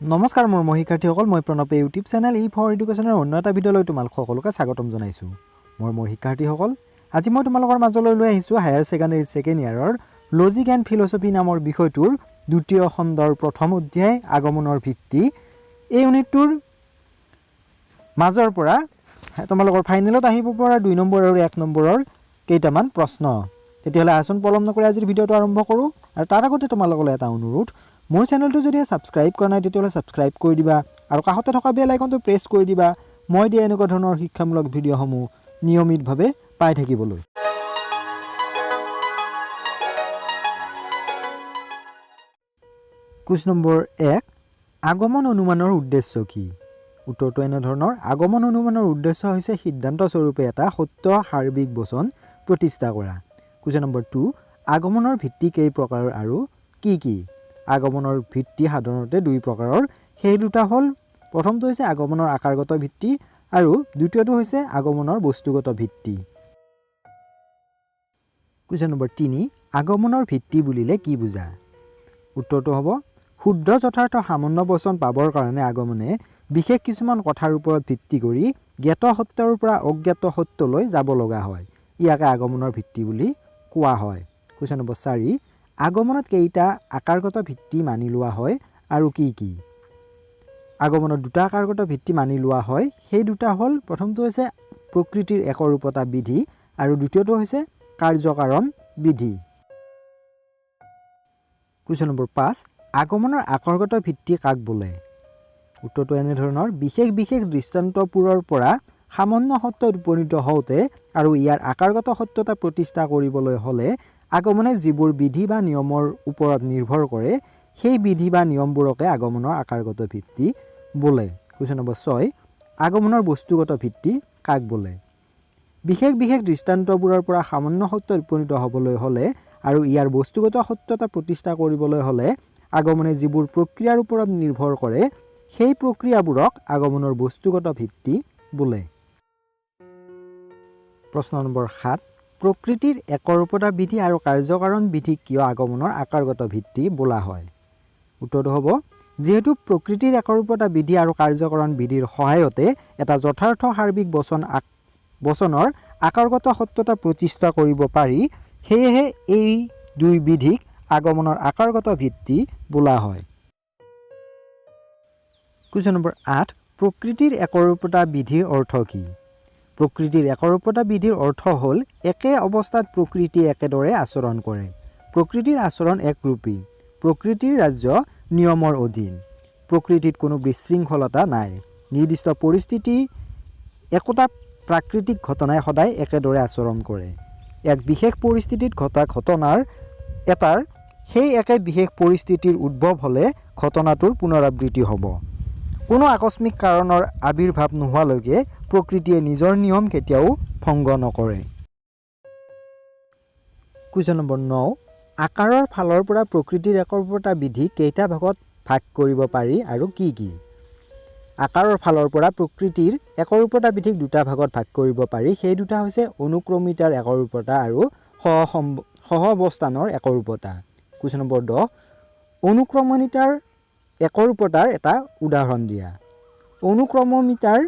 নমস্কাৰ মোৰ শিক্ষাৰ্থীসকল মই প্ৰণৱে ইউটিউব চেনেল ফৰ এডুকেশ্যনৰ অন্য এটা ভিডিঅ'লৈ তোমালোক সকলোকে স্বাগতম জনাইছোঁ। মোৰ শিক্ষাৰ্থীসকল আজি মই তোমালোকৰ মাজলৈ লৈ আহিছোঁ হায়াৰ ছেকেণ্ডাৰী ছেকেণ্ড ইয়াৰৰ লজিক এণ্ড ফিলচফি নামৰ বিষয়টোৰ দ্বিতীয় খণ্ডৰ প্ৰথম অধ্যায় আগমনৰ ভিত্তি। এই ইউনিটটোৰ মাজৰ পৰা তোমালোকৰ ফাইনেলত আহিব পৰা 2 নম্বৰ আৰু 1 নম্বৰৰ কেইটামান প্ৰশ্ন। তেতিয়াহ'লে আচোন পলম নকৰি আজিৰ ভিডিঅ'টো আৰম্ভ কৰোঁ। আৰু তাৰ আগতে তোমালোকলৈ এটা অনুৰোধ, মোৰ চেনেলটো যদি ছাবস্ক্ৰাইব কৰা নাই তেতিয়াহ'লে ছাবস্ক্ৰাইব কৰি দিবা আৰু কাষতে থকা বেল আইকনটো প্ৰেছ কৰি দিবা মই দিয়া এনেকুৱা ধৰণৰ শিক্ষামূলক ভিডিঅ'সমূহ নিয়মিতভাৱে পাই থাকিবলৈ। কুৱেশ্যন নম্বৰ 1, আগমন অনুমানৰ উদ্দেশ্য কি? উত্তৰটো এনেধৰণৰ, আগমন অনুমানৰ উদ্দেশ্য হৈছে সিদ্ধান্ত স্বৰূপে এটা সত্য সাৰ্বিক বচন প্ৰতিষ্ঠা কৰা। কুৱেশ্যন নম্বৰ 2, আগমনৰ ভিত্তি কেই প্ৰকাৰৰ আৰু কি কি? আগমনৰ ভিত্তি সাধাৰণতে 2 প্ৰকাৰৰ, সেই দুটা হ'ল প্ৰথমটো হৈছে আগমনৰ আকাৰগত ভিত্তি আৰু দ্বিতীয়টো হৈছে আগমনৰ বস্তুগত ভিত্তি। কুৱেশ্যন নম্বৰ 3, আগমনৰ ভিত্তি বুলিলে কি বুজা? উত্তৰটো হ'ব শুদ্ধ যথাৰ্থ সামান্য বচন পাবৰ কাৰণে আগমনে বিশেষ কিছুমান কথাৰ ওপৰত ভিত্তি কৰি জ্ঞাত সত্যৰ পৰা অজ্ঞাত সত্যলৈ যাব লগা হয়, ইয়াকে আগমনৰ ভিত্তি বুলি কোৱা হয়। কুৱেশ্যন নম্বৰ 4, আগমনত কেইটা আকাৰগত ভিত্তি মানি লোৱা হয় আৰু কি কি? আগমনত 2টা আকাৰগত ভিত্তি মানি লোৱা হয়, সেই দুটা হ'ল প্ৰথমটো হৈছে প্ৰকৃতিৰ একৰূপতা বিধি আৰু দ্বিতীয়টো হৈছে কাৰ্যকাৰণ বিধি। কুৱেশ্যন নম্বৰ 5, আগমনৰ আকাৰগত ভিত্তি কাক বোলে? উত্তৰটো এনেধৰণৰ, বিশেষ বিশেষ দৃষ্টান্তবোৰৰ পৰা সামান্য সত্যত উপনীত হওঁতে আৰু ইয়াৰ আকাৰগত সত্যতা প্ৰতিষ্ঠা কৰিবলৈ হ'লে আগমনে যিবোৰ বিধি বা নিয়মৰ ওপৰত নিৰ্ভৰ কৰে সেই বিধি বা নিয়মবোৰকে আগমনৰ আকাৰগত ভিত্তি বোলে। কুৱেশ্যন নম্বৰ 6, আগমনৰ বস্তুগত ভিত্তি কাক বোলে? বিশেষ বিশেষ দৃষ্টান্তবোৰৰ পৰা সামান্য সত্যত উপনীত হ'বলৈ হ'লে আৰু ইয়াৰ বস্তুগত সত্যতা প্ৰতিষ্ঠা কৰিবলৈ হ'লে আগমনে যিবোৰ প্ৰক্ৰিয়াৰ ওপৰত নিৰ্ভৰ কৰে সেই প্ৰক্ৰিয়াবোৰক আগমনৰ বস্তুগত ভিত্তি বোলে। প্ৰশ্ন নম্বৰ 7, প্ৰকৃতিৰ একৰূপতা বিধি আৰু কাৰ্যকাৰণ বিধি কিয় আগমনৰ আকাৰগত ভিত্তি বোলা হয়? উত্তৰটো হ'ব, যিহেতু প্ৰকৃতিৰ একৰূপতা বিধি আৰু কাৰ্যকাৰণ বিধিৰ সহায়তে এটা যথাৰ্থ সাৰ্বিক বচনৰ আকাৰগত সত্যতা প্ৰতিষ্ঠা কৰিব পাৰি, সেয়েহে এই 2 বিধিক আগমনৰ আকাৰগত ভিত্তি বোলা হয়। কুৱেশ্যন নম্বৰ 8, প্ৰকৃতিৰ একৰূপতা বিধিৰ অৰ্থ কি? প্ৰকৃতিৰ একৰূপতা বিধিৰ অৰ্থ হ'ল একে অৱস্থাত প্ৰকৃতিয়ে একেদৰে আচৰণ কৰে। প্ৰকৃতিৰ আচৰণ একৰূপী, প্ৰকৃতিৰ ৰাজ্য নিয়মৰ অধীন, প্ৰকৃতিত কোনো বিশৃংখলতা নাই, নিৰ্দিষ্ট পৰিস্থিতি একোটা প্ৰাকৃতিক ঘটনাই সদায় একেদৰে আচৰণ কৰে। এক বিশেষ পৰিস্থিতিত ঘটা ঘটনাৰ এটাৰ সেই একে বিশেষ পৰিস্থিতিৰ উদ্ভৱ হ'লে ঘটনাটোৰ পুনৰাবৃত্তি হ'ব। কোনো আকস্মিক কাৰণৰ আবিৰ্ভাৱ নোহোৱালৈকে প্ৰকৃতিয়ে নিজৰ নিয়ম কেতিয়াও ভংগ নকৰে। কুৱেশ্যন নম্বৰ 9, আকাৰৰ ফালৰ পৰা প্ৰকৃতিৰ একৰূপতা বিধি কেইটা ভাগত ভাগ কৰিব পাৰি আৰু কি কি? আকাৰৰ ফালৰ পৰা প্ৰকৃতিৰ একৰূপতা বিধিক 2টা ভাগত ভাগ কৰিব পাৰি, সেই দুটা হৈছে অনুক্ৰমিতাৰ একৰূপতা আৰু সহাৱস্থানৰ একৰূপতা। কুৱেশ্যন নম্বৰ 10, অনুক্ৰমণিতাৰ একৰূপতাৰ এটা উদাহৰণ দিয়া। অনুক্ৰমণিতাৰ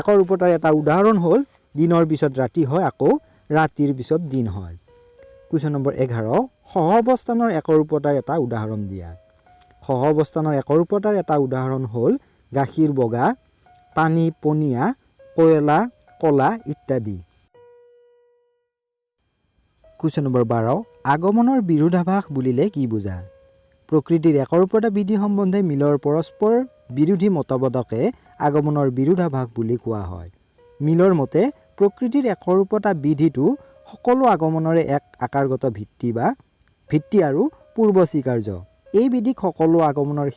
একৰূপতাৰ এটা উদাহৰণ হ'ল দিনৰ পিছত ৰাতি হয় আকৌ ৰাতিৰ পিছত দিন হয়। কুৱেশ্যন নম্বৰ 11, সহাৱস্থানৰ একৰূপতাৰ এটা উদাহৰণ দিয়া। সহাৱস্থানৰ একৰূপতাৰ এটা উদাহৰণ হ'ল গাখীৰ বগা, পানী পনীয়া, কয়লা কলা ইত্যাদি। কুৱেশ্যন নম্বৰ 12, আগমনৰ বিৰোধাভাস বুলিলে কি বুজা? প্ৰকৃতিৰ একৰূপতা বিধি সম্বন্ধে মিলৰ পৰস্পৰ বিৰোধী মতবাদকে আগমনৰ বিৰোধাভাস বুলি কোৱা হয়। মিলৰ মতে প্ৰকৃতিৰ একৰূপতা বিধিটো সকলো আগমনৰে এক আকাৰগত ভিত্তি আৰু পূৰ্ব স্বীকাৰ্য। এই বিধিক সকলো আগমনৰ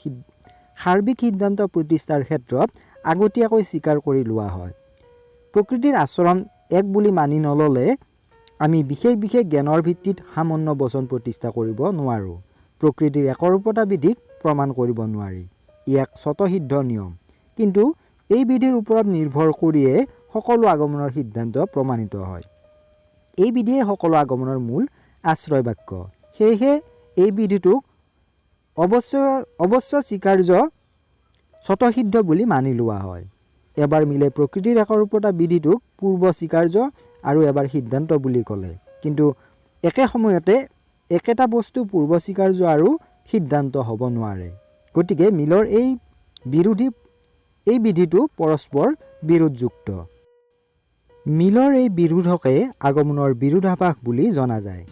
সাৰ্বিক সিদ্ধান্ত প্ৰতিষ্ঠাৰ ক্ষেত্ৰত আগতীয়াকৈ স্বীকাৰ কৰি লোৱা হয়। প্ৰকৃতিৰ আচৰণ এক বুলি মানি নল'লে আমি বিশেষ বিশেষ জ্ঞানৰ ভিত্তিত সামান্য বচন প্ৰতিষ্ঠা কৰিব নোৱাৰোঁ। প্ৰকৃতিৰ একৰূপতা বিধিক প্ৰমাণ কৰিব নোৱাৰি, ই এক স্বতঃসিদ্ধ নিয়ম, কিন্তু এই বিধিৰ ওপৰত নিৰ্ভৰ কৰিয়ে সকলো আগমনৰ সিদ্ধান্ত প্ৰমাণিত হয়। এই বিধিয়ে সকলো আগমনৰ মূল আশ্ৰয় বাক্য, সেয়েহে এই বিধিটোক অৱশ্য স্বীকাৰ্য স্বতঃসিদ্ধ বুলি মানি লোৱা হয়। এবাৰ মিলে প্ৰকৃতিৰ একৰূপতা বিধিটোক পূৰ্ব স্বীকাৰ্য আৰু এবাৰ সিদ্ধান্ত বুলি ক'লে। কিন্তু একে সময়তে একেটা বস্তু পূৰ্ব স্বীকাৰ্য আৰু সিদ্ধান্ত হ'ব নোৱাৰে। গতিকে মিলৰ এই বিধিটো পৰস্পৰ বিৰোধযুক্ত। মিলৰ এই বিৰোধকে আগমনৰ বিৰোধাভাস বুলি জনা যায়।